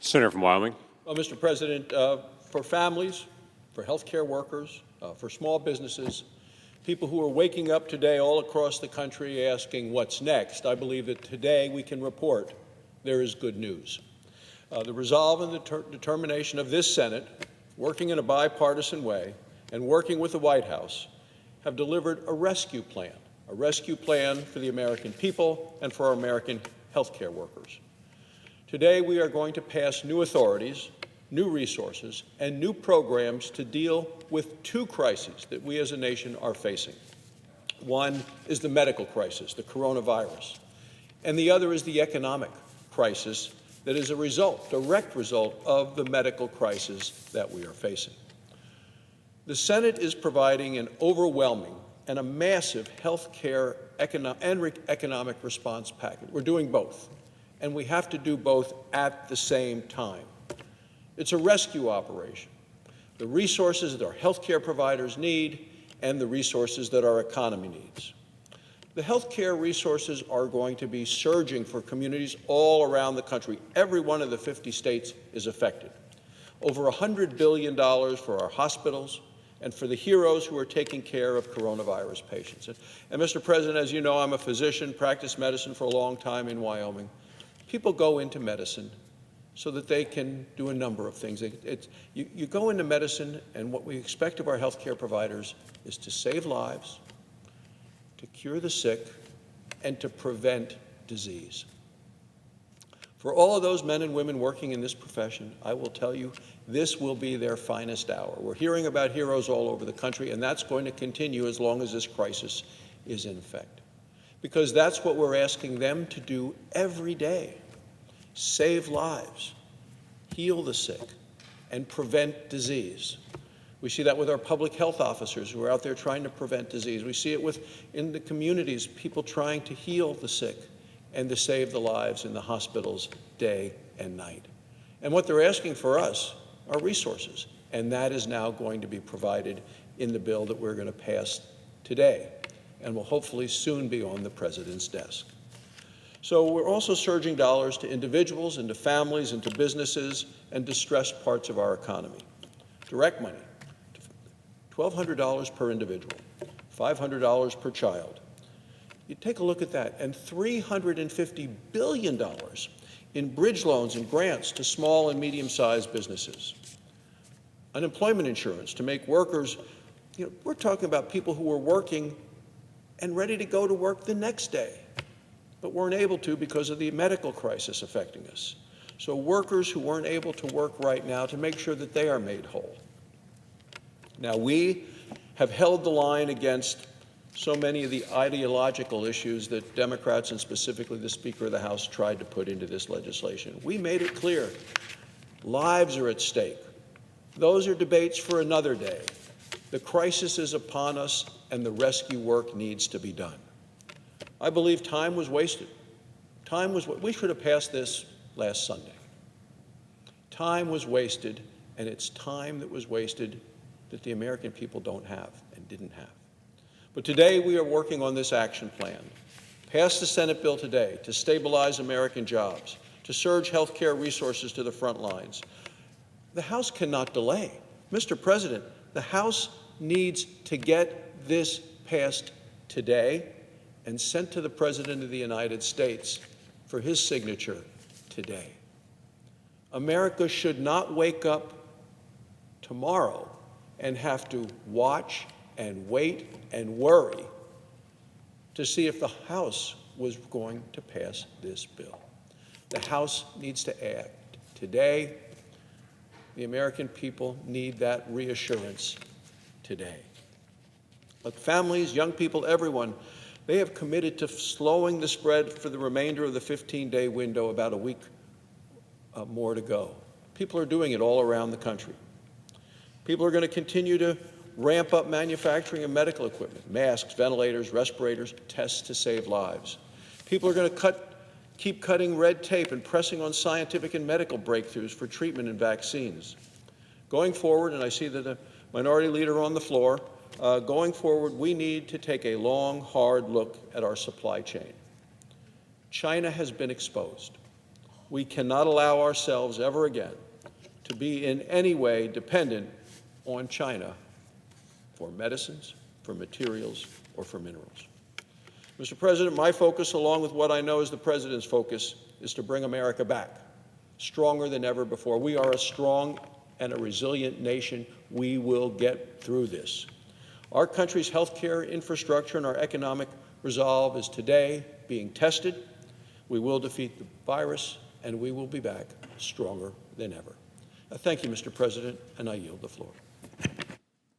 Senator from Wyoming. Well, Mr. President, for families, for healthcare workers, for small businesses, people who are waking up today all across the country asking what's next, I believe that today we can report there is good news. The resolve and the determination of this Senate, working in a bipartisan way and working with the White House, have delivered a rescue plan for the American people and for our American healthcare workers. Today, we are going to pass new authorities, new resources, and new programs to deal with two crises that we as a nation are facing. One is the medical crisis, the coronavirus, and the other is the economic crisis that is a direct result of the medical crisis that we are facing. The Senate is providing an overwhelming and a massive health care and economic response package. We're doing both, and we have to do both at the same time. It's a rescue operation. The resources that our health care providers need and the resources that our economy needs. The health care resources are going to be surging for communities all around the country. Every one of the 50 states is affected. Over $100 billion for our hospitals and for the heroes who are taking care of coronavirus patients. And Mr. President, as you know, I'm a physician, practiced medicine for a long time in Wyoming. People go into medicine so that they can do a number of things. You go into medicine, and what we expect of our health care providers is to save lives, to cure the sick, and to prevent disease. For all of those men and women working in this profession, I will tell you, this will be their finest hour. We're hearing about heroes all over the country, and that's going to continue as long as this crisis is in effect. Because that's what we're asking them to do every day: save lives, heal the sick, and prevent disease. We see that with our public health officers who are out there trying to prevent disease. We see it in the communities, people trying to heal the sick and to save the lives in the hospitals day and night. And what they're asking for us are resources, and that is now going to be provided in the bill that we're going to pass today and will hopefully soon be on the President's desk. So we're also surging dollars to individuals and to families and to businesses and distressed parts of our economy. Direct money, $1,200 per individual, $500 per child. You take a look at that, and $350 billion in bridge loans and grants to small and medium-sized businesses. Unemployment insurance to make workers, we're talking about people who were working and ready to go to work the next day, but weren't able to because of the medical crisis affecting us. So workers who weren't able to work right now, to make sure that they are made whole. Now, we have held the line against so many of the ideological issues that Democrats, and specifically the Speaker of the House, tried to put into this legislation. We made it clear lives are at stake. Those are debates for another day. The crisis is upon us, and the rescue work needs to be done. I believe time was wasted. We should have passed this last Sunday. Time was wasted, and it's time that was wasted that the American people don't have and didn't have. But today we are working on this action plan. Pass the Senate bill today to stabilize American jobs, to surge health care resources to the front lines. The House cannot delay. Mr. President, the House needs to get this passed today and sent to the President of the United States for his signature today. America should not wake up tomorrow and have to watch and wait and worry to see if the House was going to pass this bill. The House needs to act today. The American people need that reassurance today. But families, young people, everyone, they have committed to slowing the spread for the remainder of the 15-day window, about a week more to go. People are doing it all around the country. People are going to continue to ramp up manufacturing of medical equipment, masks, ventilators, respirators, tests to save lives. People are going to keep cutting red tape and pressing on scientific and medical breakthroughs for treatment and vaccines. Going forward, and I see that the minority leader on the floor, going forward, we need to take a long, hard look at our supply chain. China has been exposed. we cannot allow ourselves ever again to be in any way dependent on China for medicines, for materials, or for minerals. Mr. President, my focus, along with what I know is the President's focus, is to bring America back, stronger than ever before. We are a strong and a resilient nation. We will get through this. Our country's health care infrastructure and our economic resolve is today being tested. We will defeat the virus, and we will be back stronger than ever. Thank you, Mr. President, and I yield the floor.